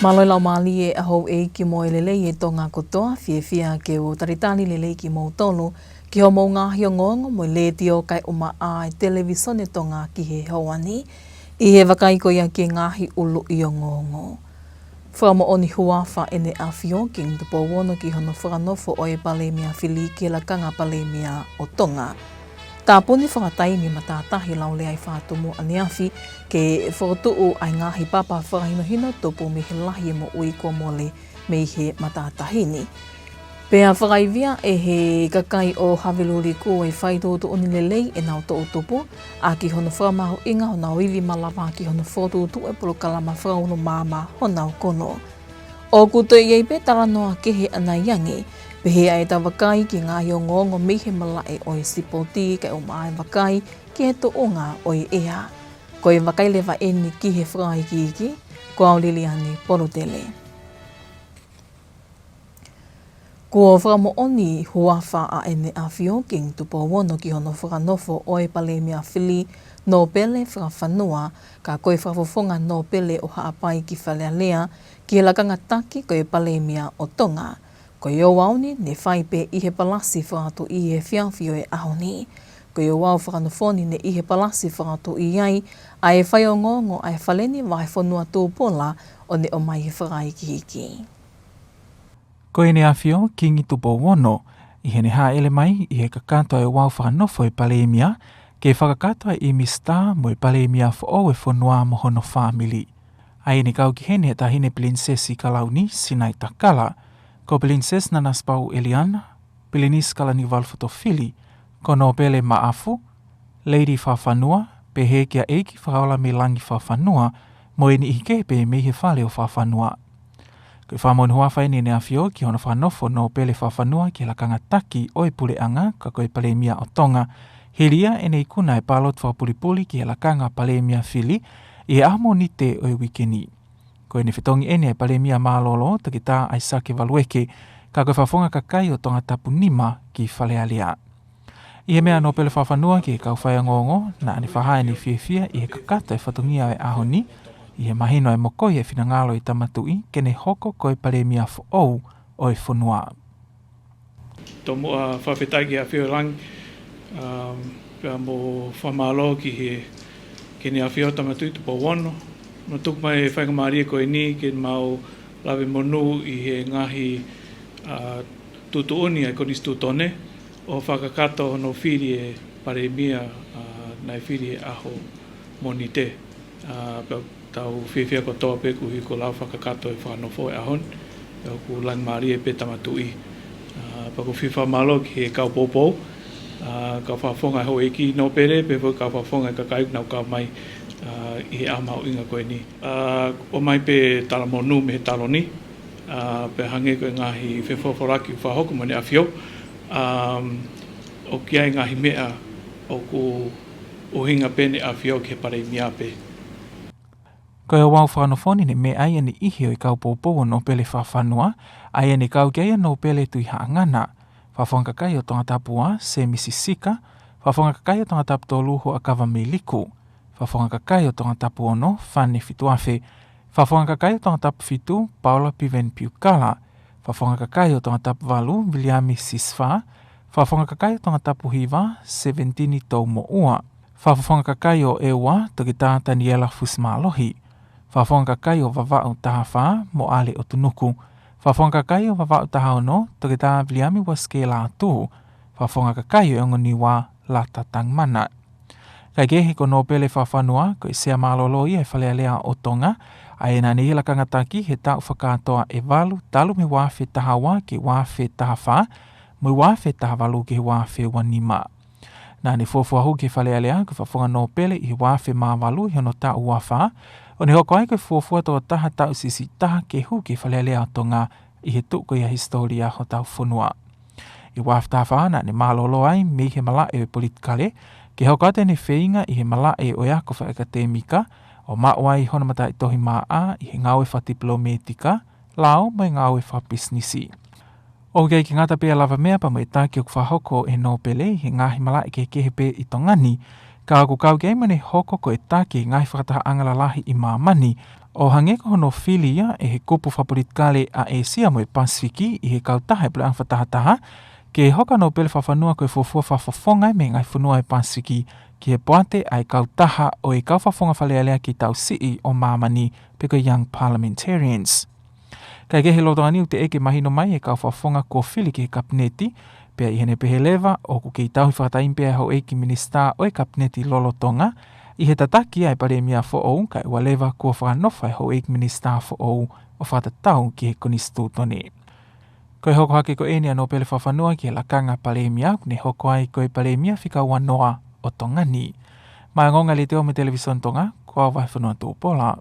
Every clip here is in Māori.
Maloi lau mali e ahou e ki mo e lelei e tonga kotoa, fia ke o taritani lelei ki mo tolu, ki ho mo ngahi o ngongo mo le tio kai uma a e televisone tonga ki he hauani, i he wakaiko ia ki ngahi ulu i o ngongo. Whamo oni huafa ene a fio ki ntupo wono ki hono whakanofo o e palemia whili ki la kanga palemia o tonga. Tā puni whakataimi ma tātahi lau lea i whātumu aniawhi ke whakatuu ai ngahi papa whakahinohino topu me he lahi mo ui ko mole me he matātahini. Pea whakaivia e he kakai o Haveluri ko e whaitoto oni lelei e nau tō tupu a ki hono whakamahu inga ho nau iwi malapa ki hono whatotu e polokalama whakauno māma ho nau kono. O kuto i eipe tara noa kehe ana yangi, pehe ai ta wakai ki ngā hio ngongo mihe malae o i sipoti kai o mai wakai ki he to onga o i ea. Ko i wakai lewa eni ki he whakai ki iki, ko au liliani porotele. Ko whakamo oni huafa a ene a fio ki tupo wono ki hono whakanofo o e palemia whili no pele whakawhanua ka koe whakafofonga no pele o haapai ki whalealea ki he lakanga taki ko e palemia o Tonga. Ko i o wauni ne whaipe i he palasi whakatu i he whiawhio e ahoni. Ko i o wau whakanofoni ne i he palasi whakatu i ai a e whai o ngongo a e whaleni wahe whanua tūpola o ne o mai he whakai ki hiki. Ko e ne awhio ki ngi tupo wono, i he ne haa ele mai i he kakatoa e wau whakanofo e palemia, ke whakakatoa i mista mo e palemia o e whanua mo hono whamili. Ai ne kau ki hene ta hine prinsesi kalauni sinai takala, ko princess na naspau Eliana, Pilinis kalani walfotofili, ko no pele maafu, Lady Whawhanua, pe he kia eiki whakaola me langi whawhanua, mo e ni ikepe me he whale o whawhanua. Ko whamon huawhai ne a whio ki hono whanofo no pele whawhanua ki lakanga taki o e puleanga ka koe palemia o Tonga, heria e nei kuna e palot whapulipuli ki lakanga palemia whili i e amo ni te o e wikeni. Ko e ne whitongi ene e palemia mālolo taki tā ai sake walueke ka koe whafonga kakai o Tongatapu nima ki whalealea. I he mea no pele whawhanua ki e kau whai ngongo na ane whahae ni whiawhia i he kakata e whatongia e ahoni, i he mahino e mokoi e whinangalo i tamatui ke ne hoko koe palemia o e whanua. Tō mua whawhetai ki a whiorang, mo whamalo ki ne a whio tamatui tupo wano. No tuk mai whaikamaria koe ni ke mau lawe monu i he ngahi tutuoni ai konis tutone o whakakato no whiri e palemia nai whiri e aho moni te. Tau whiwhia ko toa pe kuhi ko lau whakakato e whanofo e ahon, ku lang maari e pe tamatui. Pako whiwha malo ki he kau popo, ka whawhonga ho eki no pere, pe fo ka whawhonga ka kai nau ka mai i he amau inga koe ni. O mai pe talamonu me he taloni, pe hange koe ngahi whewhoraki u whahoko mani a whio, o kia ngahi mea o ku uhinga pene a whio ke pare miape. Ko e wau whanofoni ne me ai ane ihi o i kau pōpō no pele whawhanua, ai ane kau kia no pele tui haangana. Whawhonga kai o Tongatapua se misisika, whawhonga kai o Tongatapu tō luho a kawa me liku, whawhonga kai o Tongatapu ono whane fituafe, whawhonga kai o Tongatapu fitu Paula piven piukala, whawhonga kai o Tongatapu walu Williami sisfa, whawhonga kai o Tongatapu hiva 17 tau mo ua, whawhonga kai o ewa toki tā Daniela Fusmalohi, whawhonga kai o wawau taha mo ale o tunuku. Whawhonga kai o wawau taha ono toki tā Williami waske Latu. Whawhonga kai o ngoni wa lata tangmana. Kai kehe ko no pele whawhanua ko i sea malolo i e whalealea o Tonga. Ai ena ni hilakanga taki he tau whakatoa e walu talu me wawhe taha wa ki wawhe taha wha. Mo wawhe taha walu ki wawhe wanima. Nā ni fuafuahu ki whalealea ko whawhonga no pele i wawhe mā walu i hono tau wawha. O ni hoko ai koe fuafua tō taha tau sisi taha ke hu ki whalealea o Tonga i he tuko i a historia ho tau whanua. I waftaha whahana ni mālolo ai me he malae o politikale, ke hoko ate ni wheinga i he malae o eako whaekatemika, o maua i honamata i tohi maa i he ngawe whatiplometika, lao mai ngawe whapisnisi. O kei ki ngata pia lava mea pa mo i tāki o kwhahoko e no pele, he ngahi malae ke kehe pe i tongani, Ka aku kau kei mane hoko ko e taki ngai whakataha angalalahi I mamani o hangeko hono filia e he kupu whapuritkale a Asia mo e Pasifiki I he kautaha e pule ang whatahataha ke hoka no pele whawhanua ko e fufua whawhafongai me ngai whanua e Pasifiki ki he poate ai kautaha o e kau whawhonga whalealea ki tau sii o mamani pe ko young parliamentarians. Kai ke he lotongani u te eke mahino mai e kau whawhonga ko fili ki he kapneti pea I hene pehe lewa o ku kei tauhi whakataimpe hau eiki minista o e kapneti lolotonga I he tataki ai pare mia fo ou kai ua lewa kua whakanofa hau eiki minista fo ou o whatatau ki he kunistu tone. Ko e hoko hake ko enia no pele whawhanua ki he lakanga pare mia ne hoko ai ko e pare mia whika wanoa o tongani. Mai ngonga le teo me televison tonga kua wai whanua tō pola.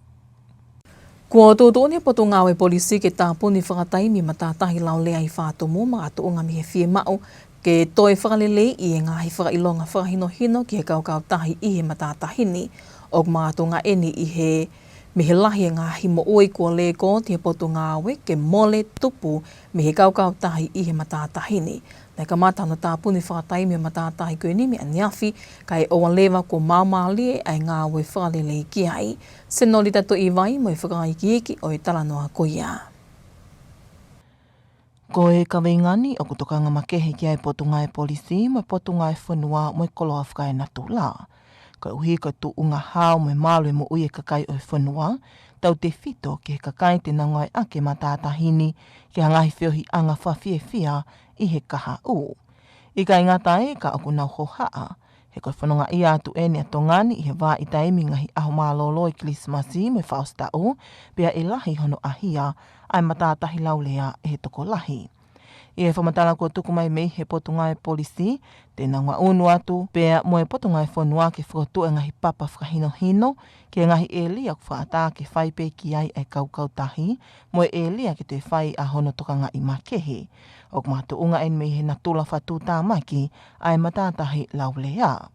Kua tōtōni poto ngāwe polisi ke tāpuni whakataimi ma tātahi lau lea I whātomo ma ato unga mi he whie mao ke toe whakalelei I e ngahi whakailonga whakahino ki he kaukau tahi I he ma tātahini o ma ato ngā eni I he me he lahi e ngahi mo oi kua le ko te poto ngāwe ke mole tupu me he kaukau tahi I he ma tātahini. Nei ka mātana tāpuni whakataimi ma tātahi koe ni me aniafi kai oa lewa ko māmālie ai ngāwe whakalelei ki ai. Se nori tato I vai mo e whakai ki eki o e talanoa ko ia. Ko e kawengani o kutokanga makehe ki ai potunga e polisi mo potunga e whanua mo e koloa whakai natu la. Ko uhi ko tu unga hao mo e malu mo ui e kakai o e whanua, tau te whito ki he kakai te nangai ake ma tātahini ki hangahi whiohi anga whawhie whia I he kaha u. I kai ngata e ka aku nau hohaa, he koe whanonga I atu e ni atongani I he wā I taimi ngahi aho mālolo I Krismasi me whausta o, pia e lahi hono ahia ai matātahi laulea e he toko lahi. I he whamatala kua tuku mai mei he potunga e polisi, tēnā ngā unu atu, pia mo e potunga e whanua ke whakatua ngahi papa whakahino-hino, ke ngahi e lia ku whaata ke whaipe ki ai e kaukau tahi, mo e lia ke te whai a hono tokanga I makehe. O kumatu unga en mei he natula whatu tā maki, ai matātahi laulea.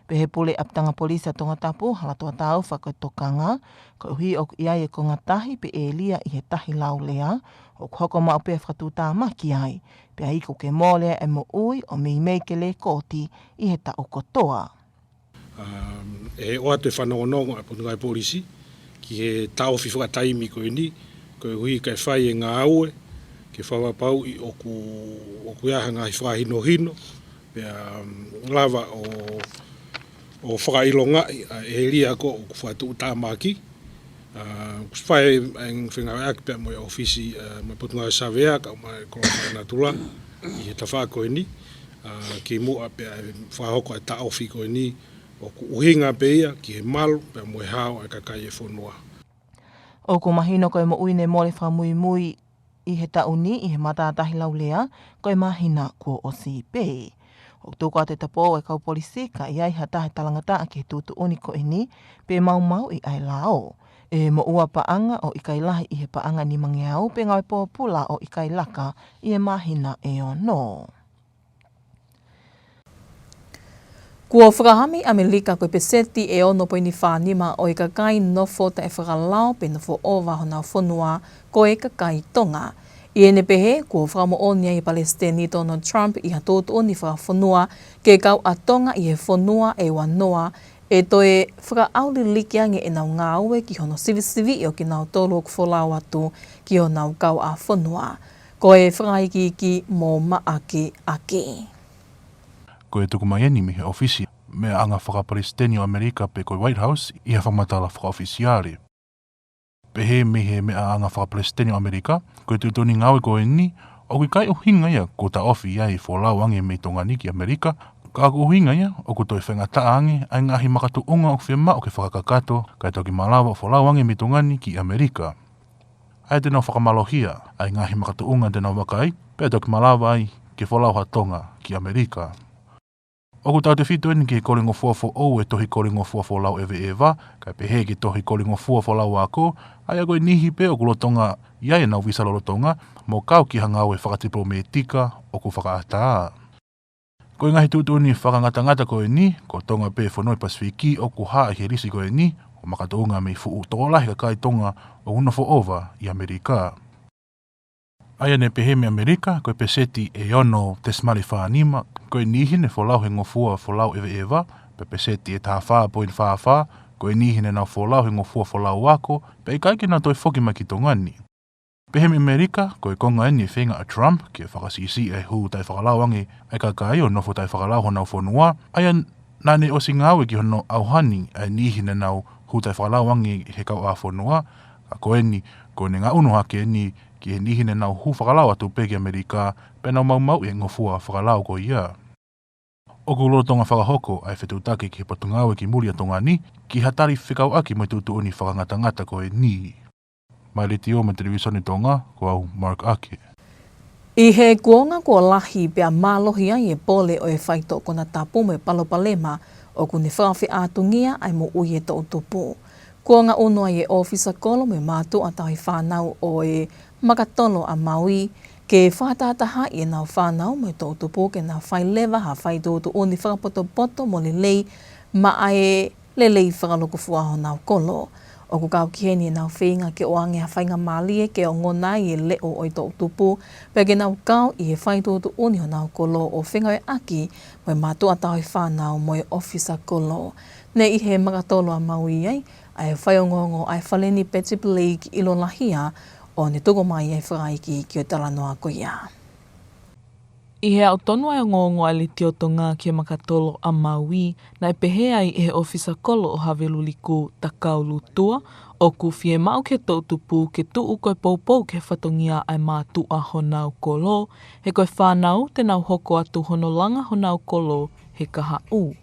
Pe he pule aptanga polisi a Tongatapu, halatua tau whakatokanga, ko uhi o iai e ko ngatahi pe e lia I he tahi laulea, o hoko mao pe whatu tā maki ai, pe a iko ke mōlea e mo ui o mei ke le kōti I he tau kotoa. E o atu e whanongonongo a potunga e polisi, ki he tau whiwhakataimi koe ni, koe hui kai whai e ngā aue, ke whawapau I oku iaha ngā whahino-hino, pia lava o whakailonga e lia ko o whatu tāmaki. Whai ang whengawe aki pia mo e ofisi mo potunga e Savea, ka mai kolofa natula, I he tawha koe ni, ki mua pia whahoko e taofi koe ni, o ku uhinga pe ia ki he malu pia mo e hao e kakai e whanua. O ko mahino koe mo uine mole whamui I he tauni I he matātahi laulea, koe mahina kua o sipe. O tūkua te tapo e kau polisi ka iai hatahe talangata ki he tūtu uni koe ni, pe mau I ai lao. E mo ua paanga o ikai lahi I he paanga ni mangeau, pe ngau pōpula o ikai laka I he mahina e ono. Kua whakahami Amerika koe peseti e ono poini whanima o i kakai nofo ta e whakalao pe nofo o wahona whanua ko e kakai Tonga. I ene pehe, kua whakamo onia I Palestini Donald Trump I hatoto o ni whakawhanua ke kau a Tonga I he whanua e wanoa e toe whakaaulilikia nge e nau ngāue ki hono sivi o ki nau tolo ku wholau atu ki ho nau kau a whanua. Ko e whakaiki mō maake ake. Ko e tuku mai eni me he ofisi me anga whakapalestini o Amerika pe koe White House I he whamatala whakaofisiare. Pe he me he me anga whakapalestini o Amerika, ko e tutoni ngawe ko eni, o kui kai uhinga ia ko ta ofi ia I wholau ange me tongani ki Amerika, ka aku uhinga ia o ku toi whengata ange ai ngahi makatu unga o kwhema o ke whakakakato kai toki malawa o wholau ange me tongani ki Amerika. Ai tēnau whakamalohia ai ngahi makatu unga tēnau wakai, pe toki malawa ai ke wholau hatonga ki Amerika. O ku tau te whitu eni ki he kolingo fuafo ou e tohi kolingo fuafo lau ewe ewa, kai pehe ki tohi kolingo fuafo lau ako, ai agoi nihi pe o ku lotonga iai nau visalo lotonga, mo kau ki hangau e whakatipo me tika o ku whakaataa. Ko ngahi tūtuni whakangata koe ni, ko tonga pe whanoi Pasifiki o ku haa he risi koe ni, o makatounga me fuu tōlahi ka kai tonga o unofo ova I Amerika. Aia ne pehe me Amerika, koe peseti e ono te smali whanima, koe nihi ne wholau he ngofua wholau ewe ewa, Pepe seti e taha whaa poin whaa, ko e nihine nau wholau he ngofua wholau wako, pe i kaike nā toi whoki mai ki tongani. Pehem Amerika, ko e konga eni e whenga a Trump, ki e whakasisi e hu tai whakalauangi, ai kakai o nofo tai whakalau honau whonua, aia nane o singawe ki hono auhani, ai nihine nau hu tai whakalauangi he kau a whonua, a ko eni, ko ne ngā unu hake eni, ki he nihine nau hu whakalau atu peki Amerika, pe nau mau e ngofua whakalau ko ia. O kulo tonga whakahoko ai whetutake ki he patungawe ki muria tongani, ki hatari whikau aki mai tutu uni whakangatangata ko e ni. Mai le tio me televisione Tonga, ko au Mark Ake. I he kuonga ko lahi pia mālohi ai e pole o e whaito kona tapu me palopalema o kuni whawhi ātungia ai mo ui e tau tupu. Kuonga uno ai e ofisa kolo me mātu a tahi whanau o e makatolo a Maui ke whātātaha i nau whanau me tau tupu ke nau whai lewa ha whai tūtu uni whakapoto mo le lei ma ai le lei whakaloko fuaho nau kolo. O ku kau ki heni nau whinga ke oange ha whainga mālie ke o ngona i e leo o i tau tupu pe ke nau kau i e whai tūtu uni ho nau kolo o whinga e aki mo e mātu a tahi whanau mo e ofisa kolo. Ne i he makatolo a Maui ai, ai whai o ngongo ai whaleni Petip League ilo lahia o ne tuko mai ai whakaiki ki o talanoa ko ia. I he au tonu ai o ngongo ai le tiotonga ki makatolo a Maui, na e pehe ai e he ofisa kolo o haveluliku takau lutua, o ku fie mau ke tau tupu ke tuu koe poupou ke whatongia ai mātu a honau kolo, he koe whanau te nau hoko atu honolanga honau kolo he kaha u.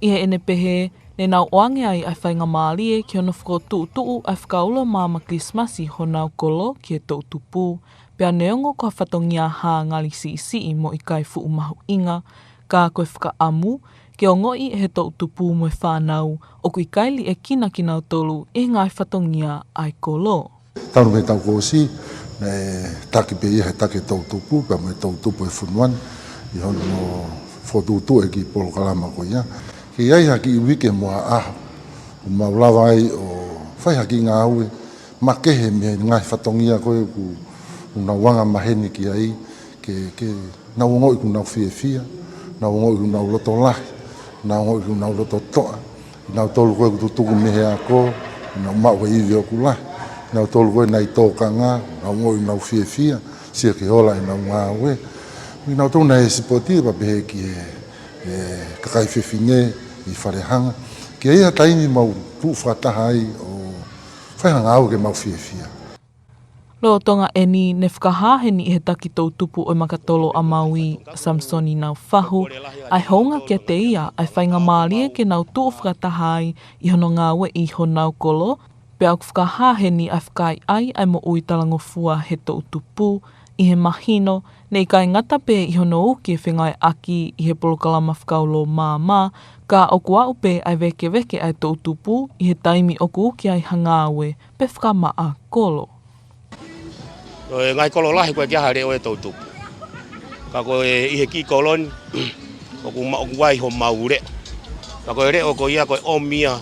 I he ene pehe, ne nau oange ai ai whainga mālie ki ono whako tuu ai whakaula māma Krismasi honau kolo ki e tau tupu, pea neongo kua whatongia hā ngali si mo i kai fuu mahu inga, ka koe whakaamu, ke o ngoi he tau tupu mo e whanau, o kui kaili e kina kinau tolu e ngai whatongia ai kolo. Tau me tau kōsi, ne taki pe ia he take tau tupu, pea me tau tupu e whunuan, i hono whotutu e ki polo kalama ko ia. Ki ai haki i wike mua aho, o maulawa ai o whai haki ngā aue, ma kehe me ngai whatongia koe ku una wanga maheni ki ai, ke nau ngoi ku nau fia, nau ngoi ku nau loto lahi, nau ngoi ku nau loto toa, nau tolu koe ku tutuku mehe ako, nau mau e iwi o ku lahi, nau tolu koe nai tōka ngā, nau ngoi nau fia, sia ki hola i nau ngā ue. Nau tōna e sipoti e papehe ki e kakai whiwhinge i wharehanga, ki ai a taimi mau tu whataha ai o whaihanga au ke mau fia. Lo tonga eni ne whakahāheni he taki tau tupu o makatolo a Maui Samsoni nau whahu, ai honga kia te ia ai whainga mālie ke nau tū whakatahai i hono ngā we i honau kolo, pe au whakahāheni ai whakai ai mo ui talangofua he tau tupu, i he mahino, nei kai ngata pe i hono uki e whengai aki i he polokalama whakaulo māmā, ka oku au pe ai weke ai tau tupu i he taimi oku uki ai hangāwe pe whakamaa kolo. Ngai kolo lahi koe kia hare o e tau tupu. Ka koe i he ki koloni, oku wai ho maure. Ka koe re o ko ia koe omia,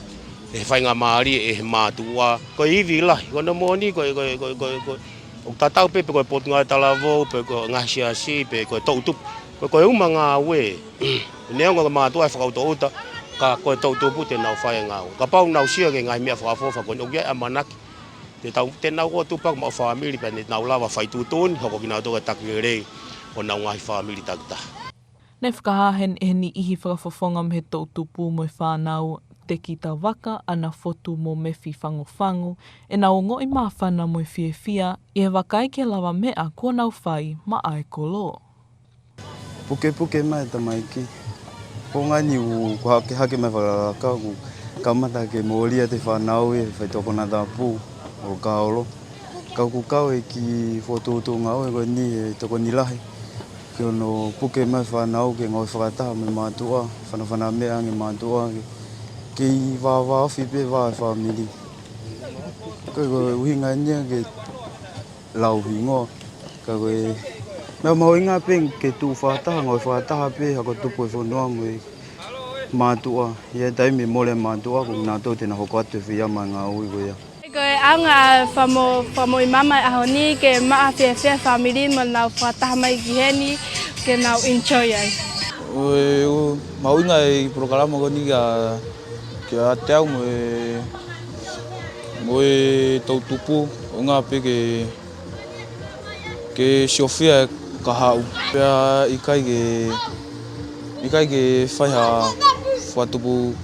e whainga maari e he mātua. Koe iwi lahi, koe no moni, koe o tatau pe koe potunga talavou, pe koe ngasiasi, pe koe tau tupu. Koe uma ngā ue. Neonga mātua e whakauta uta, ka koe tau tupu te nau whae ngau. Ka pau nau sia ke ngai mea whakafofa, koe okia a manaki. Te nau ko tupak mo family pa ni nau lava fai tutun hoko ki nau toka takere o nau ngai family takta. Ne whakahahen e ni ihi whakafofonga me he tau tupu mo e whanau te ki ta waka ana fotu mo mewhi whango e nau ngoi mawhana mo e fia i he wakai ke lawa mea kua nau whai ma ai kolo. Puke mai ta maiki. Ko ngani u ko hake mai whakaka ku kamata ke moria te whanau e whai Tongatapu. O kaolo. Kau e ki whotutu ngau e koe ni e toko ni lahi. Ki ono puke mai whanau ke ngau whakataha me mātua, whanawhana mea nge mātua. Ke i wāwā ofi pe wā e whamiri. Koe uhinga nia ke lau hingoa. Koe mea mau inga pe ke tū whakataha, ngau whakataha pe hako tupu e whanua mo e mātua. Ia taimi mole mātua ko ngā tau tēnā hoko atu e whiama ngā ui koe ia. Koe anga whamo i mama aho ni ke maa whia family mo nau whataha mai ki heni ke nau enjoy ai. Mau inga e programa ko ni kia tau mo e tautupu o ngā pe ke siofia ka hau. Pea ikai ke whaiha whatupu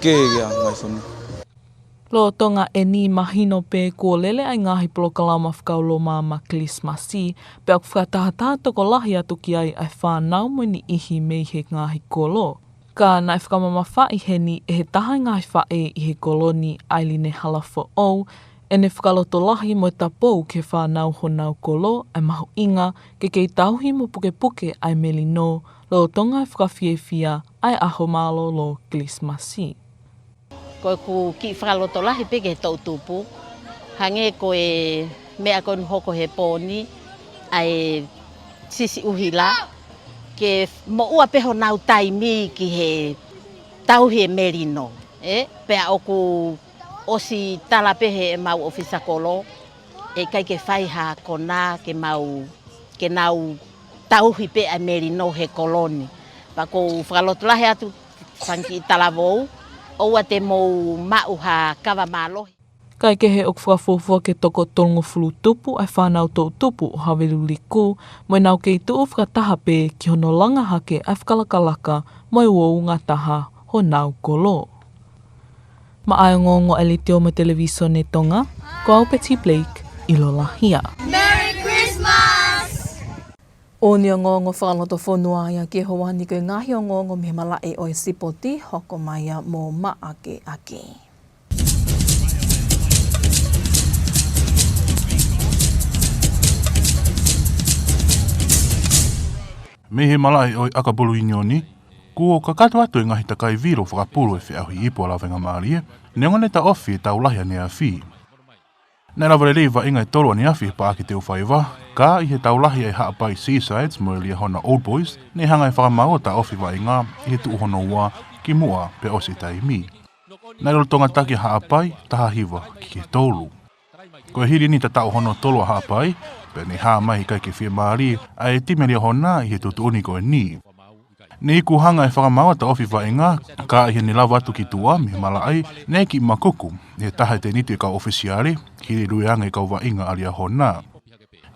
ke ngai whanu. Lo tonga e ni mahino pe kua lele ai ngahi polokalama whakaulo ma Christmasi, pe aku whakataha toko lahi atu ki ai whanau mo ni ihi mei he ngahi kolo. Ka nai whakamama whai he ni e he taha ngahi whae i he koloni ailine halafo au, e ne whakaloto lahi mo ta pou ke whanau honau kolo ai mahu inga ke kei tauhi mo puke ai melino, lo tonga e whakawhiewhia ai aho malo lo Christmasi. Ko ku ki whakaloto lahi peke he tautupu. Hange ko e mea kon hoko he pōni ai sisi uhila. Ke mo ua peho nau taimi ki he tauhi e merino. Pea oku osi tala pehe e mau ofisa kolo. E kai ke whaiha kona ke nau tauhi pe a merino he koloni. Pa ko whakaloto lahi atu whanki tala vou. Oua te mou mau ha kawa mālohi. Kai ke he ok whakafofua ke toko tongo fulu tupu ai whanau tō tupu o hawelu liku, moi nau kei tuu whakataha pe ki hono langa hake ai whakalakalaka moi wou ngataha ho nau kolo. Ma ai ngongo e li te o mo televisione Tonga, ko au Betty Blake i lo lahia. Merry Christmas! O ni o ngongo whakaloto whonua ia ke hoani koe ngahi o ngongo me malae o e sipoti hoko maia mō maake ake. Me he malae o akapulu inioni, kuo kakato atu e ngahi takai viro whakapulu e whiahui ipo a lawenga maarie, neongane ta ofi e tau lahi ane a whi. Nei lawa reiwa inga e tolu ane a whi pa aki te uwhaiwa, ka i he tau lahi e haapai Seasides mo lia hona Old Boys, ne hanga e whakamao ta ofi wa inga i he tu hono ua ki mua pe osi taimi. Nei lolo tonga taki haapai, taha hiwa ki ke tolu. Ko e hiri ni ta tau hono tolu a haapai, pe ne haa mai kai ke whia maari, a e timeria hona i he tutu uni ko e ni. Ne iku hanga e whakamao ta ofi wa inga, ka i he ni lawa atu ki tua, me malai, ne ki makuku, he taha te niti e kau ofisiare, hiri ruianga e kau wa inga alia hona.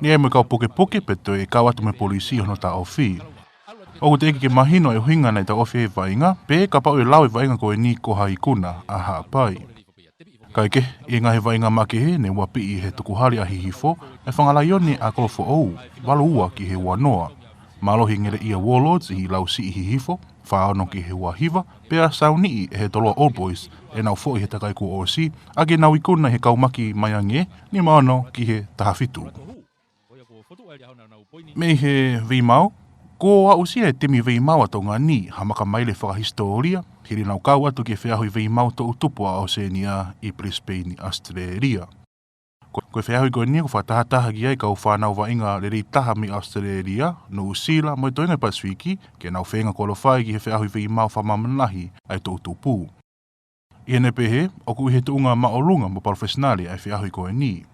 Ni e mo kau poke pe to e kau atu me polisi hono ta ofi. Oku te eki ke mahino e huinga nei ta ofi e wa inga, pe ka pau e lau e wa inga ko e ni koha i kuna a haapai. Kai ke, i ngahi wa inga makehe ne wapi i he tukuhari a hihifo, e whangalaioni a kolofo ou, walo ua ki he wanoa. Malohi ngere ia warlords i lau si i hihifo, whaano ki he wahiva, pea sauni e he toloa Old Boys, e nau fo i he takai ku osi, ake nau ikuna he kaumaki maiange, ni maano ki he tahafitu. Me he vimau, ko a usia e temi vimau ato ngā ni, hamaka maile whakahistoria, hiri nau kau atu ke whiahui vimau to utupu a Oceania i Brisbane, Australia. Koe whiahui koe nia ko whatahataha ki ai kau whanau wa inga riri taha mi Australia, no usila mo i toinga Pasifiki, ke nau whenga kolowhai ki he whiahui vimau whamamanahi ai to utupu. I hene pehe, oku i he tuunga maolunga mo professionali ai whiahui koe ni.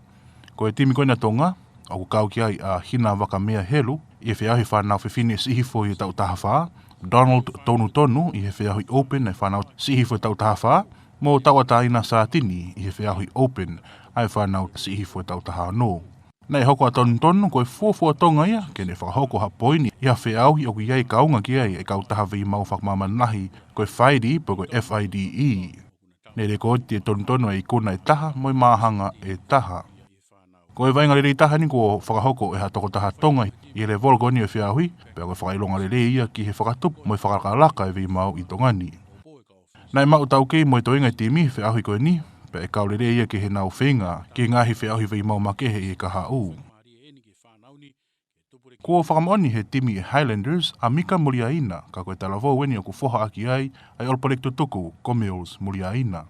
Koe timi koe na Tonga, oku kau ki ai a hina waka mea helu, i he whiahui whanau whiwhine sihifo i tau taha whaa, Donald Tonu i he whiahui open ai whanau sihifo i tau taha whaa, mo tawataina Sātini i he whiahui open ai whanau sihifo i tau taha no. Nei hoko a tonu koe fuafua tonga ia, ke ne whakahoko ha poini i ha whiau i oku iai kaunga ki ai e kau taha vi mau whakamamanahi koe whaidi po koe FIDE. Nei reko ti e tonu e ikuna e taha, moi mahanga e taha. Koe vainga riri taha ni ko whakahoko e ha toko taha tonga i le volgoni e whiahui, pea koe whakailonga riri ia ki he whakatupu moi whakakalaka e vi mau i tongani. Nei mau tau kei moi toinga timi whiahui koe ni, pe e kaurere ia ke he nau whenga, ki ngahi whiahui vei mau makehe i ka hau. Kua whakamoni he timi e Highlanders a Mika Muriaina, ka koe talavo weni o ku whoha aki ai Olparek tutuku, Comills Muriaina.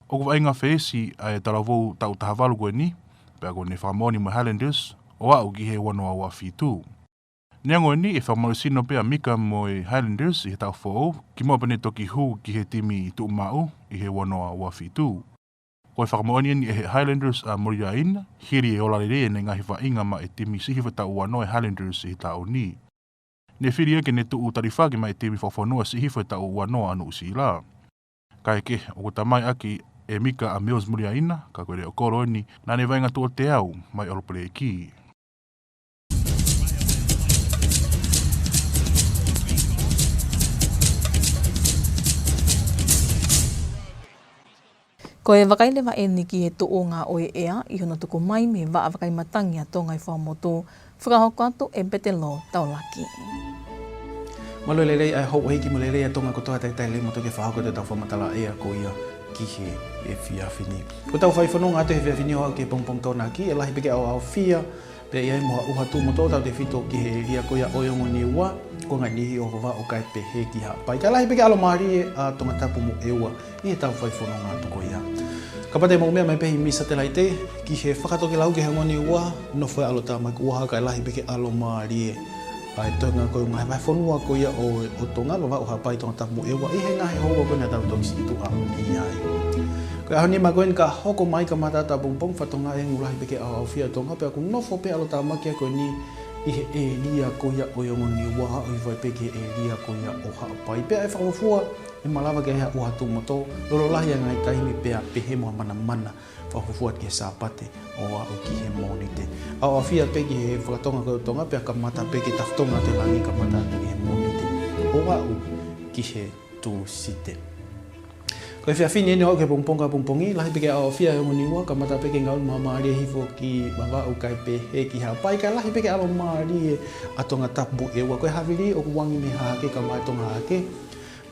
O ku wainga wheesi ai talavo tau tahavalu koe ni, pe a koe ne whakamoni mo Highlanders, o au ki he wanoa wa fitu. Niango ni e whamau sino pe a Mika mo Highlanders i he tau whoo, ki mua pane toki hu ki he timi i tu mau i he wanoa wa fitu. Koe whakamoani ni e he Highlanders a Muriaina, hiri e olarere e ne ngahi whainga ma e timi sihiwa tau wanoa Highlanders i tau ni. Ne whiria ke ne tu utariwha ke mai temi whawhanua si hifo ta ua noa anu si la. Kai ke, o tamai aki e mika a meos muria ina, ka koe o koro ni, na ne vainga tu o te au, mai oropere ki. Ko e wakaile wa e niki e tō ngā oe ea, i hono tuku mai me wa a wakai matangi a tōngai whamoto, whakahoko atu e betelo taulaki. Malo lelei ai hou hiki mo lelei a tonga kotoa tai tai le mo toke whahako te tau whamatala ea ko ia ki he e whiawhini. Ko tau whaiwhanonga atu he whiawhini hoa ke pongpong tōna ki, e lahi peke au whia, pe iai moha uha tū mo tō tau te whito ki he ria ko ia oiongo ni ua, ko ngai nihi o wa o kai pe he ki ha pai. Ka lahi peke alo maari e a Tongatapu mo e ua, i he tau whaiwhanonga atu ko ia. Ka pate mo mea mai pehi misa te laite, ki he whakatoke lau ke hangoni ua, no whai alo tā mai ua kai lahi peke alo maari e. Ai tonga ko ngai vai fonua ko ia o tonga wa o hapai Tongatapu mo e ua, i he ngai hoa ko na tau toki si tu au ni ai. Ko ahoni ma koen ka hoko mai ka matata pongpong whatonga e ngulahi peke au whia tonga, pe aku nofo pe alo tā makia ko ni i he e lia ko ia o iongo ni ua o i vai peke e lia ko ia o hapai. Pe ai whakawafua e malawa ke hea uha tūmoto, loro lahi ngai taimi pea pehe moa mana mana whakawafua ke sāpate o a o ki he monite. Au a whia peki he whakatonga ko tonga pea ka mata peki taftonga te langi ka mata ki he monite. O a o ki he tū site. Ko e whiawhini ene ho ke pongponga pongpongi, lahi peke au a whia e ngoniua, ka mata peke ngaun maari e hifo ki wawa o kai pehe ki hapai, ka lahi peke alo maari e a Tongatapu e ua. Ko e hawiri o kuwangi me hake ka mai tonga hake,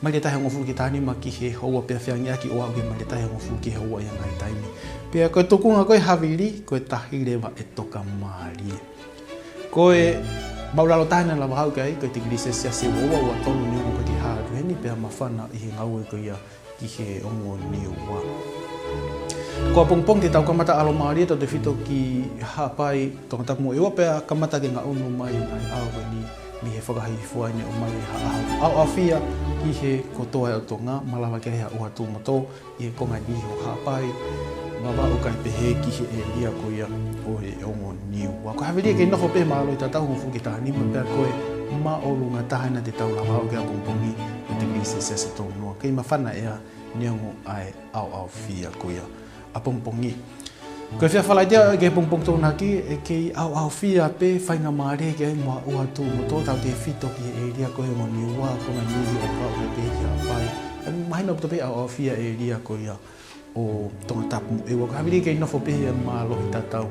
mai te tahe ngofu ki tāni ma ki he hoa pia whiangi aki o au ke mai te tahe ngofu ki he hoa ia ngai taimi. Pea koe tukunga koe hawiri, koe tahi rewa e toka maari e. Koe mauralo tahina la wahau kai, koe te kirise sia se ua ua tonu ni unga ki haru heni, pea mawhana i he ngau e koe ia ki he ongo ni ua. Ko pongpong te tau kamata alo maari e tau te whito ki hapai Tongatapu mo e ua, pea kamata ke ngā unu mai ngai au ni mi he whakahi fuaine o mai ha au a whia ki he kotoa o tonga, malawa ke hea uha tūmoto, i he konga ni ho hapai, mawa o kai pehe ki he e lia ko ia o he ongo niu. Wa ko hawiria ke nofo pe maalo i tatau hufu ki tahani, ma pia koe ma o lunga tahana te tau lawa o ke a pongpongi, o te kise se se tō noa. Kei ma whana ea niango ai au whia ko ia a pongpongi. Ko e whiawhalaitea ke pongpong tōna ki, e kei au whia pe whainga maare ke ai mua uha tū mo tō tau te whito ki e ria ko e ngoni ua, ko ngā nihi o kau ke pe ki hapai. Mahina puto pe au whia e ria ko ia o Tongatapu mo e ua. Ko hawiri kei nofo pe hea maa lohi tatau.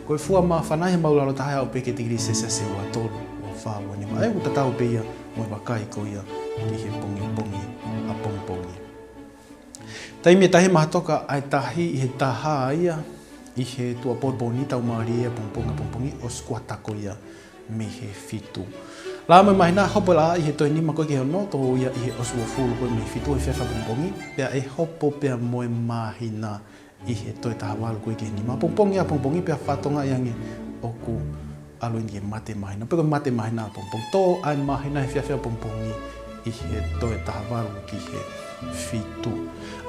Ko e fua maa whanai maularo tahe au pe ke tikiri se se ua tōru o whāua ni ma. E u tatau pe ia mo e wakai ko ia ki he pongi a pongpongi. Taimi e tahi mahatoka ai tahi i he taha ia, i he tua porponi tau maari e pongpongi o squata ko ia me he fitu. La mai mahina hopo la i he toi nima koe ke hono, tō ia i he osua fulu koe me fitu e whiawha pongpongi, pea e hopo pea moe mahina i he toi tahawalu koe ke nima. Pongpongi a pongpongi pea whatonga iange oku aloin ke mate mahina. Pea koe mate mahina a pongpongi, tō ai mahina e whiawha pongpongi i he toi tahawalu ki he fitu.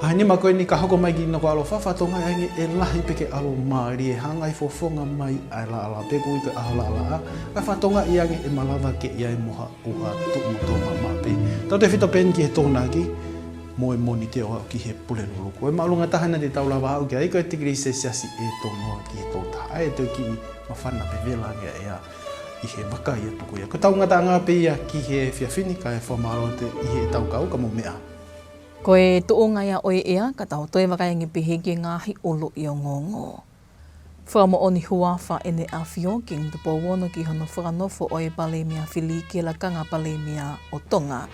Ai nima koe ni ka hoko mai ki Nuku'alofa whatonga iange e lahi peke alo maari e hangai fofonga mai ai la ala peku i koe aho la ala a. Ai whatonga iange e malawa ke iai moha uha tu'utonga mape. Tau te whito pen ki he tōna ki, moe moni te oha ki he pule luluku. E maalunga tahana te tau lawa au ki ai koe tikiri se siasi e tōnoa ki he tōta. Ai e tau ki mawhana pe vela ngea ea i he wakai e tuku ia. Ko tau ngata ngā pe ia ki he whiawhini ka e whamaro te i he tau kau ka mo mea. Ko e tuonga ia oe ea, ka tau toi wakaingi pehe ki ngāhi olo i o ngongo. Whamo oni huafa ene awhio ki ngtupo wono ki hono whakanofo o e palemia whili ki la kanga palemia o Tonga.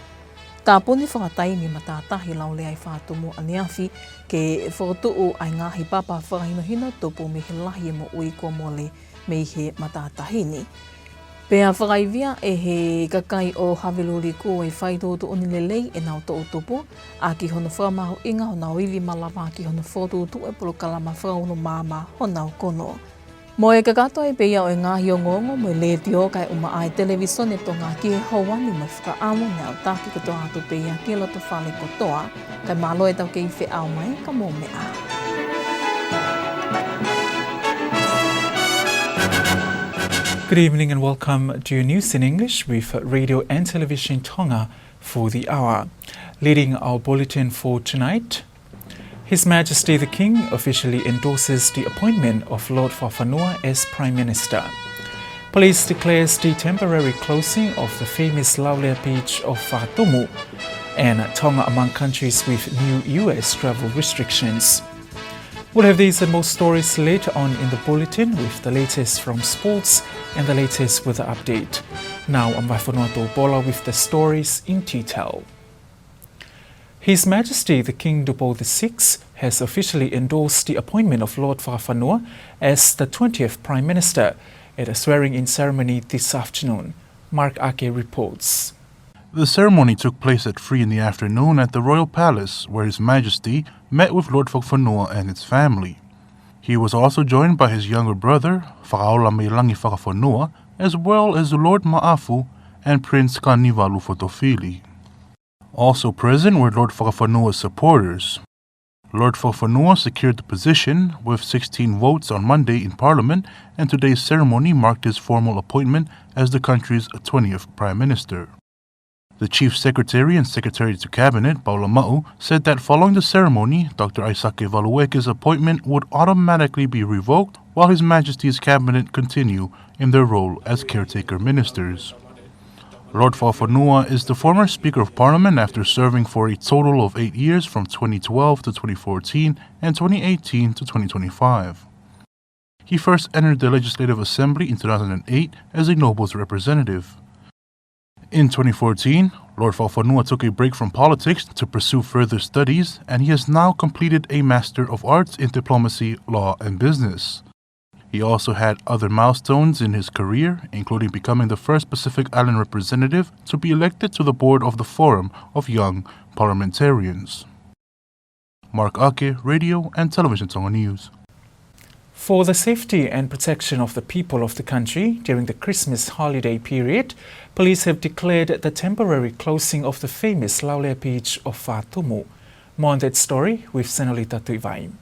Tāpuni whakataimi ma tātahi laule ai whātumu ane awhi ke whakatuu ai ngāhi papa whakahinohino tupu me he lahi e mo ui kua mole me he matātahini. Pea whakaivia e he kakai o haweluri ko e whaitoto o nilelei e nau to utupu, a ki hono whakamahu inga ho nau iwi malawa ki hono whotutu e polo kalama whakauno māma ho nau kono. Mo e kakato e peia o e ngāhi o ngongo mo e le tio kai uma ai televisione tonga ki e hauani mo whakaamu ngau tāki koto atu peia ki loto whale kotoa, kai malo e tau kei whi au mai ka mō mea. Good evening and welcome to your news in English with Radio and Television Tonga for the hour. Leading our bulletin for tonight, His Majesty the King officially endorses the appointment of Lord Fafanua as Prime Minister. Police declares the temporary closing of the famous Laulea beach of Whakatumu, and Tonga among countries with new US travel restrictions. We'll have these and more stories later on in the bulletin with the latest from sports and the latest weather update. Now I'm Waifonoto Paula with the stories in detail. His Majesty the King Dupo VI has officially endorsed the appointment of Lord Fafanua as the 20th Prime Minister at a swearing-in ceremony this afternoon. Mark Ake reports. The ceremony took place at 3 in the afternoon at the Royal Palace, where His Majesty met with Lord Fafanua and his family. He was also joined by his younger brother, Paula Meilangi Whakafanua, as well as Lord Ma'afu and Prince Kanivalu Fotofili. Also present were Lord Whakafanua's supporters. Lord Fafanua secured the position with 16 votes on Monday in Parliament, and today's ceremony marked his formal appointment as the country's 20th Prime Minister. The Chief Secretary and Secretary to Cabinet, Paula Ma'u, said that following the ceremony, Dr. Aisake Valueke's appointment would automatically be revoked while His Majesty's Cabinet continue in their role as caretaker ministers. Lord Fafanua is the former Speaker of Parliament after serving for a total of 8 years from 2012 to 2014 and 2018 to 2025. He first entered the Legislative Assembly in 2008 as a Nobles representative. In 2014, Lord Fafanua took a break from politics to pursue further studies, and he has now completed a Master of Arts in Diplomacy, Law and Business. He also had other milestones in his career, including becoming the first Pacific Island representative to be elected to the board of the Forum of Young Parliamentarians. Mark Ake, Radio and Television Tonga News. For the safety and protection of the people of the country during the Christmas holiday period, police have declared the temporary closing of the famous Laulea beach of Whakatumu. More on that story with Senolita Tuivaim.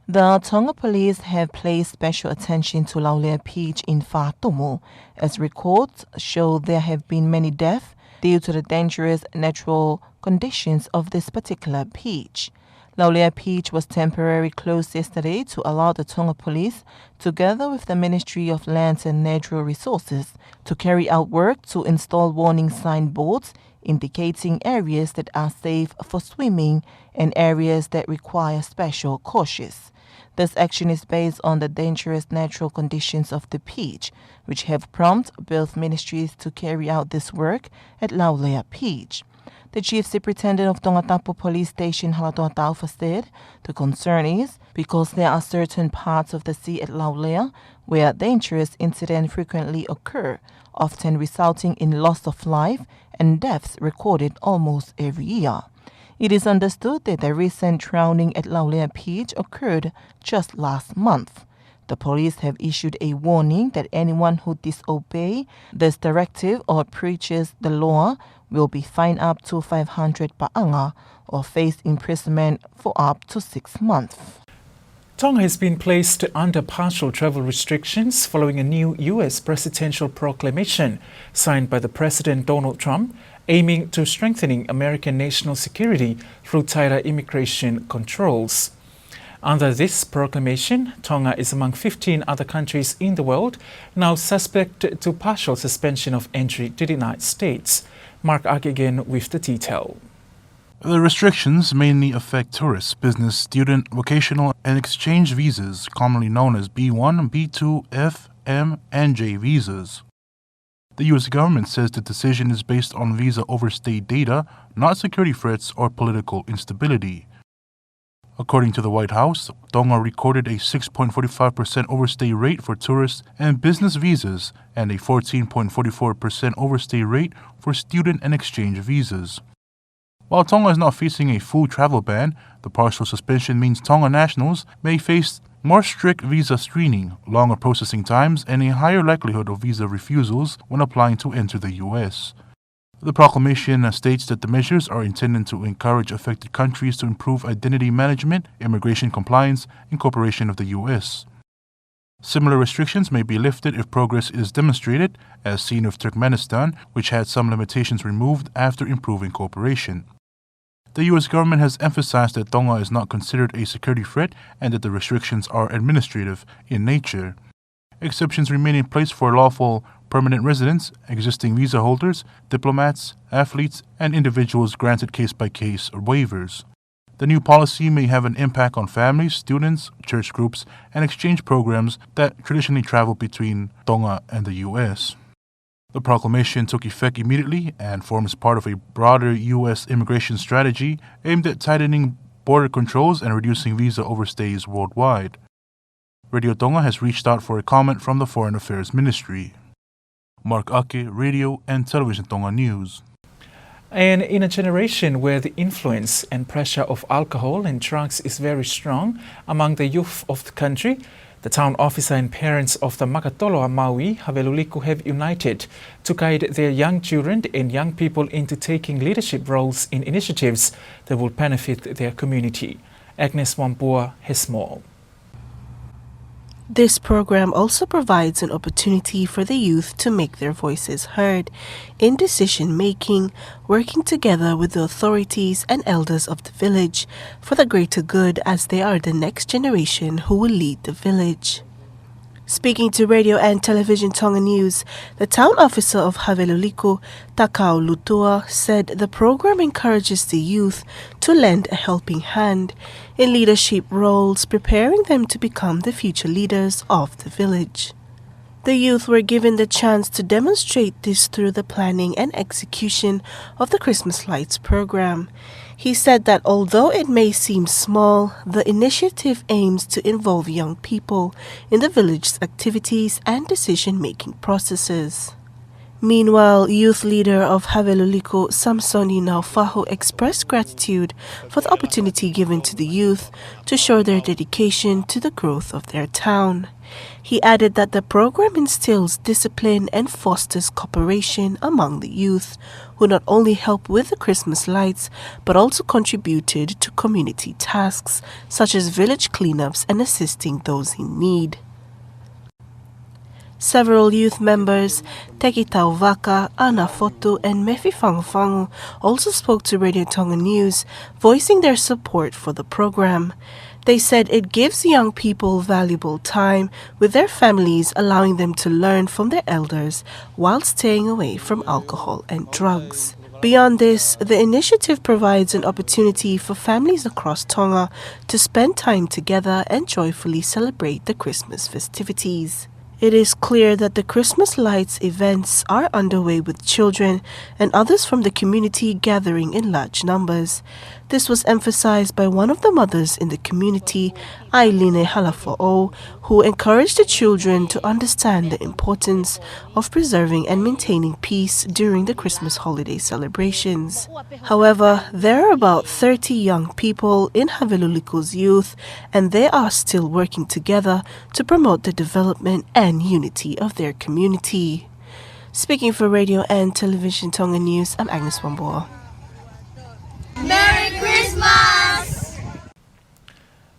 The Tonga police have placed special attention to Laulea beach in Whakatumu, as records show there have been many deaths due to the dangerous natural conditions of this particular beach. Laulea Beach was temporarily closed yesterday to allow the Tonga Police, together with the Ministry of Lands and Natural Resources, to carry out work to install warning signboards indicating areas that are safe for swimming and areas that require special cautions. This action is based on the dangerous natural conditions of the beach, which have prompted both ministries to carry out this work at Laulea Beach. The Chief Superintendent of Tongatapu Police Station, Tongataufa, said the concern is because there are certain parts of the sea at Laulea where dangerous incidents frequently occur, often resulting in loss of life and deaths recorded almost every year. It is understood that the recent drowning at Laulea Beach occurred just last month. The police have issued a warning that anyone who disobeys this directive or breaches the law will be fined up to 500 pa'anga or face imprisonment for up to 6 months. Tonga has been placed under partial travel restrictions following a new U.S. presidential proclamation signed by the President Donald Trump, aiming to strengthening American national security through tighter immigration controls. Under this proclamation, Tonga is among 15 other countries in the world now suspect to partial suspension of entry to the United States. Mark Ake again with the detail. The restrictions mainly affect tourist, business, student, vocational, and exchange visas, commonly known as B1, B2, F, M, and J visas. The U.S. government says the decision is based on visa overstay data, not security threats or political instability. According to the White House, Tonga recorded a 6.45% overstay rate for tourist and business visas and a 14.44% overstay rate for student and exchange visas. While Tonga is not facing a full travel ban, the partial suspension means Tonga nationals may face more strict visa screening, longer processing times, and a higher likelihood of visa refusals when applying to enter the U.S. The proclamation states that the measures are intended to encourage affected countries to improve identity management, immigration compliance, and cooperation of the U.S. Similar restrictions may be lifted if progress is demonstrated, as seen with Turkmenistan, which had some limitations removed after improving cooperation. The U.S. government has emphasized that Tonga is not considered a security threat and that the restrictions are administrative in nature. Exceptions remain in place for lawful permanent residents, existing visa holders, diplomats, athletes, and individuals granted case-by-case waivers. The new policy may have an impact on families, students, church groups, and exchange programs that traditionally travel between Tonga and the U.S. The proclamation took effect immediately and forms part of a broader U.S. immigration strategy aimed at tightening border controls and reducing visa overstays worldwide. Radio Tonga has reached out for a comment from the Foreign Affairs Ministry. Mark Ake, Radio and Television Tonga News. And in a generation where the influence and pressure of alcohol and drugs is very strong among the youth of the country, the town officer and parents of the Makatoloa Maui, Haveluliku, have united to guide their young children and young people into taking leadership roles in initiatives that will benefit their community. Agnes Wambua has more. This program also provides an opportunity for the youth to make their voices heard in decision-making, working together with the authorities and elders of the village for the greater good, as they are the next generation who will lead the village. Speaking to Radio and Television Tonga News, the town officer of Haveluliku, Takao Lutua, said the program encourages the youth to lend a helping hand in leadership roles, preparing them to become the future leaders of the village. The youth were given the chance to demonstrate this through the planning and execution of the Christmas Lights program. He said that although it may seem small, the initiative aims to involve young people in the village's activities and decision-making processes. Meanwhile, youth leader of Haveluliku, Samsoni Naufahu, expressed gratitude for the opportunity given to the youth to show their dedication to the growth of their town. He added that the program instills discipline and fosters cooperation among the youth, who not only help with the Christmas lights, but also contributed to community tasks such as village cleanups and assisting those in need. Several youth members, Teki Tauvaka, Ana Fotu, and Mefi Fangufangu, also spoke to Radio Tonga News, voicing their support for the program. They said it gives young people valuable time with their families, allowing them to learn from their elders while staying away from alcohol and drugs. Beyond this, the initiative provides an opportunity for families across Tonga to spend time together and joyfully celebrate the Christmas festivities. It is clear that the Christmas Lights events are underway with children and others from the community gathering in large numbers. This was emphasized by one of the mothers in the community, Ailine Halafo'o, who encouraged the children to understand the importance of preserving and maintaining peace during the Christmas holiday celebrations. However, there are about 30 young people in Haveluliku's youth, and they are still working together to promote the development and unity of their community. Speaking for Radio and Television Tonga News, I'm Agnes Wamboa. Merry Christmas!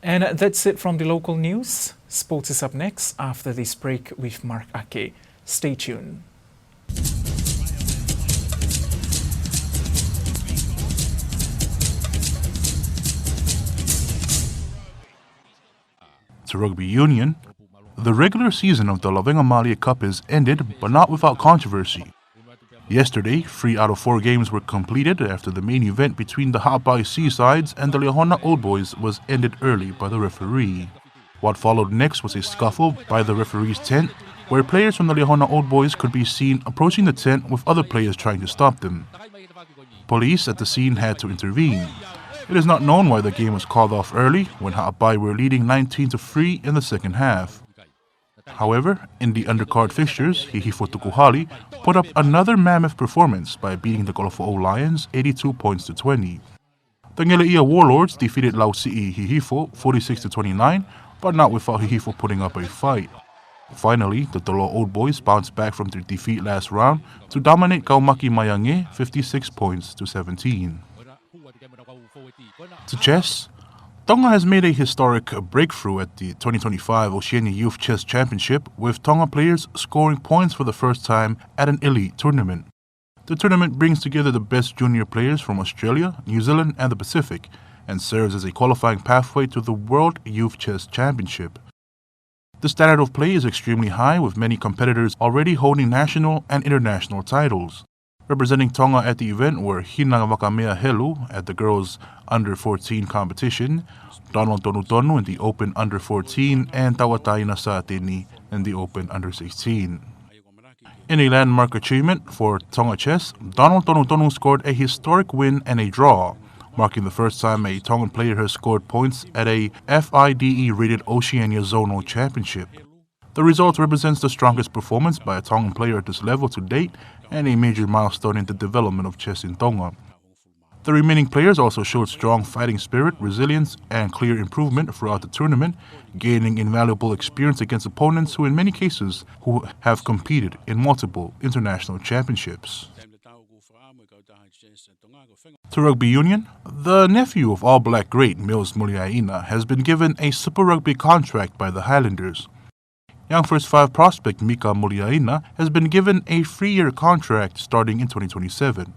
And that's it from the local news. Sports is up next after this break with Mark Ake. Stay tuned. To rugby union, the regular season of the Lavenga Malia Cup is ended, but not without controversy. Yesterday, 3 out of 4 games were completed after the main event between the Ha'apai Seasides and the Leahona Old Boys was ended early by the referee. What followed next was a scuffle by the referee's tent, where players from the Leahona Old Boys could be seen approaching the tent with other players trying to stop them. Police at the scene had to intervene. It is not known why the game was called off early when Ha'apai were leading 19-3 in the second half. However, in the undercard fixtures, Hihifo Tukuhali put up another mammoth performance by beating the Kolofo Lions 82 points to 20. The Ngeleia Warlords defeated Lausi'i Hihifo 46-29, but not without Hihifo putting up a fight. Finally, the Tolo Old Boys bounced back from their defeat last round to dominate Kaumaki Mayange 56 points to 17. To chess, Tonga has made a historic breakthrough at the 2025 Oceania Youth Chess Championship, with Tonga players scoring points for the first time at an elite tournament. The tournament brings together the best junior players from Australia, New Zealand, and the Pacific, and serves as a qualifying pathway to the World Youth Chess Championship. The standard of play is extremely high, with many competitors already holding national and international titles. Representing Tonga at the event were Hina Wakamea Helu at the girls' under-14 competition, Donald Tonutonu in the Open Under-14, and Tawataina Saatini in the Open Under-16. In a landmark achievement for Tonga chess, Donald Tonutonu scored a historic win and a draw, marking the first time a Tongan player has scored points at a FIDE-rated Oceania Zonal Championship. The result represents the strongest performance by a Tongan player at this level to date and a major milestone in the development of chess in Tonga. The remaining players also showed strong fighting spirit, resilience, and clear improvement throughout the tournament, gaining invaluable experience against opponents who in many cases who have competed in multiple international championships. To Rugby Union, the nephew of All Black great Mills Muliaina has been given a Super Rugby contract by the Highlanders. Young First 5 prospect Mika Muliaina has been given a 3-year contract starting in 2027.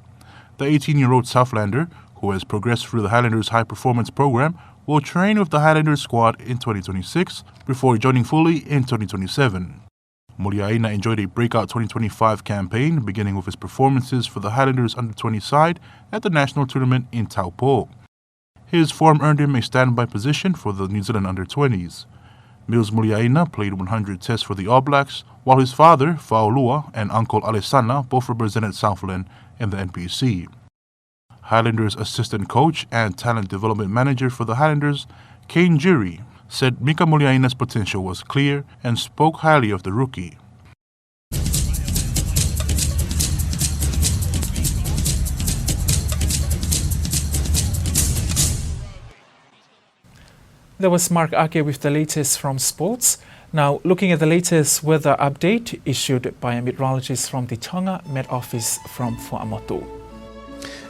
The 18-year-old Southlander, who has progressed through the Highlanders high-performance program, will train with the Highlanders squad in 2026 before joining fully in 2027. Muliaina enjoyed a breakout 2025 campaign, beginning with his performances for the Highlanders under-20 side at the national tournament in Taupo. His form earned him a standby position for the New Zealand under-20s. Mills Muliaina played 100 tests for the All Blacks, while his father, Paula, and uncle Alessana both represented Southland in the NPC. Highlanders assistant coach and talent development manager for the Highlanders, Kane Jury, said Mika Muliaina's potential was clear and spoke highly of the rookie. That was Mark Ake with the latest from sports. Now, looking at the latest weather update issued by a meteorologist from the Tonga Met Office from Fuamotu.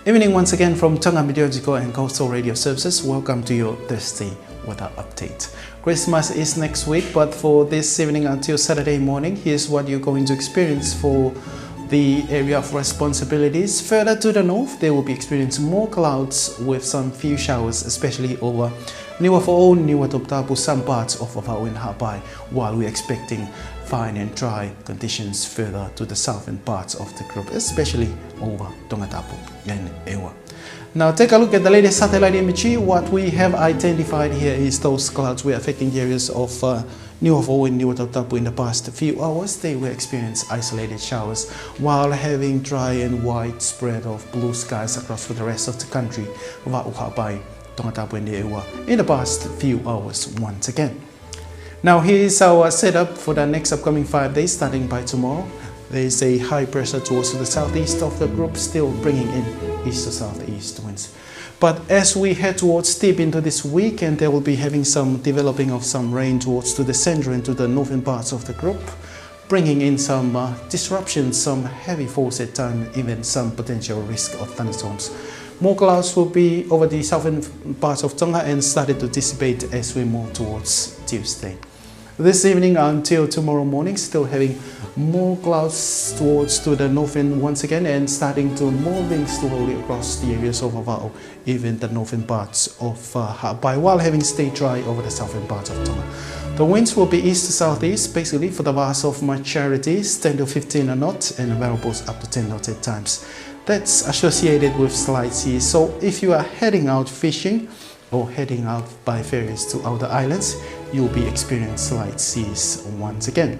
Evening once again from Tonga Meteorological and Coastal Radio Services. Welcome to your Thursday weather update. Christmas is next week, but for this evening until Saturday morning, here's what you're going to experience for the area of responsibilities. Further to the north, they will be experiencing more clouds with some few showers, especially over Nuku'alofa, some parts of Oahu and Hawaii, while we're expecting fine and dry conditions further to the southern parts of the group, especially over Tongatapu and Ewa. Now take a look at the latest satellite imagery. What we have identified here is those clouds were affecting the areas of Nuku'alofa and Tongatapu in the past few hours. They will experience isolated showers while having dry and widespread of blue skies across for the rest of the country of Hawaii, Tongatapu and Ewa in the past few hours once again. Now here is our setup for the next upcoming 5 days starting by tomorrow. There is a high pressure towards the southeast of the group, still bringing in east to southeast winds. But as we head towards deep into this weekend, there will be having some developing of some rain towards to the center and to the northern parts of the group, bringing in some disruptions, some heavy force at times, even some potential risk of thunderstorms. More clouds will be over the southern parts of Tonga and started to dissipate as we move towards Tuesday. This evening until tomorrow morning, still having more clouds towards to the northern once again and starting to moving slowly across the areas of Oahu, even the northern parts of Hawaii, while having stayed dry over the southern parts of Tonga. The winds will be east to southeast, basically for the vast of maturities, 10 to 15 a knot, and variables up to 10 knots at times. That's associated with slight seas. So if you are heading out fishing or heading out by ferries to outer islands, you'll be experiencing slight seas once again.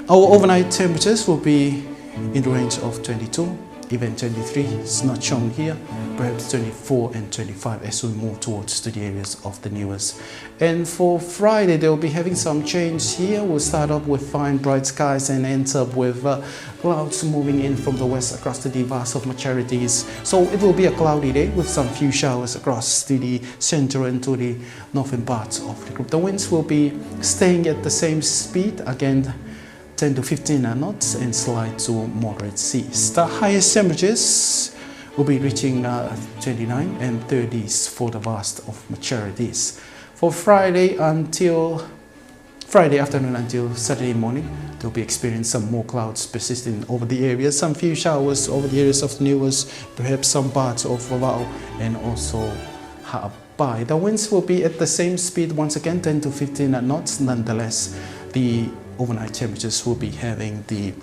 Our overnight temperatures will be in the range of 22, even 23. It's not shown here, perhaps 24 and 25 as we move towards to the areas of the newest. And for Friday, they'll be having some change here. We'll start up with fine bright skies and ends up with clouds moving in from the west across the vast of maturities. So it will be a cloudy day with some few showers across to the center and to the northern parts of the group. The winds will be staying at the same speed, again 10 to 15 knots and slight to moderate seas. The highest temperatures will be reaching 29 and 30s for the vast of maturities. For Friday afternoon until Saturday morning, there'll be experiencing some more clouds persisting over the area. Some few showers over the areas of Newas, perhaps some parts of Vavao and also Ha'apai. The winds will be at the same speed once again, 10 to 15 knots. Nonetheless, the overnight temperatures will be having the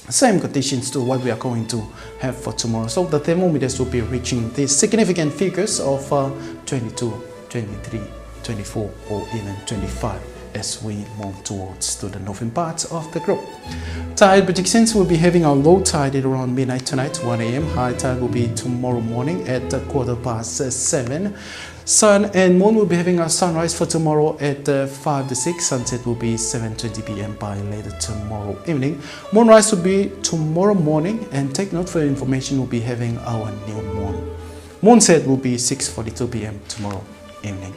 same conditions to what we are going to have for tomorrow. So the thermometers will be reaching the significant figures of 22, 23, 24 or even 25 as we move towards to the northern parts of the group. Tide predictions will be having our low tide at around midnight tonight, 1 a.m. High tide will be tomorrow morning at 7:15. Sun and moon will be having a sunrise for tomorrow at 5 to 6. Sunset will be 7:20 p.m. by later tomorrow evening. Moonrise will be tomorrow morning, and take note for information, we'll be having our new moon. Moonset will be 6:42 p.m. tomorrow evening.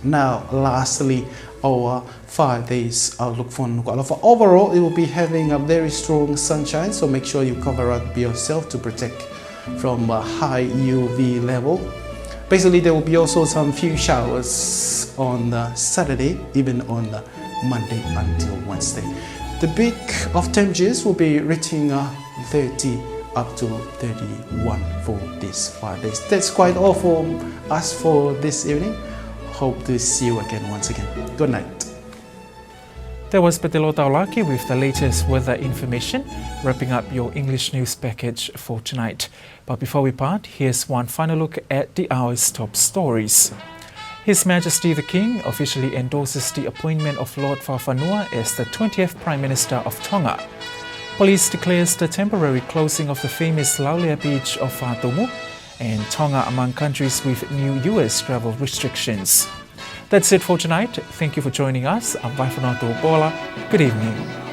Now, lastly, our 5 days outlook for Nuku'alofa. Overall, it will be having a very strong sunshine, so make sure you cover up yourself to protect from a high UV level. Basically, there will be also some few showers on Saturday, even on Monday until Wednesday. The peak of temperatures will be reaching 30 up to 31 for these 5 days. That's quite all for us for this evening. Hope to see you again once again. Good night. That was Petelo Taulaki with the latest weather information, wrapping up your English news package for tonight. But before we part, here's one final look at the hour's top stories. His Majesty the King officially endorses the appointment of Lord Fafanua as the 20th Prime Minister of Tonga. Police declares the temporary closing of the famous Laulea beach of Whātumu, and Tonga among countries with new US travel restrictions. That's it for tonight. Thank you for joining us. I'm Paula. Good evening.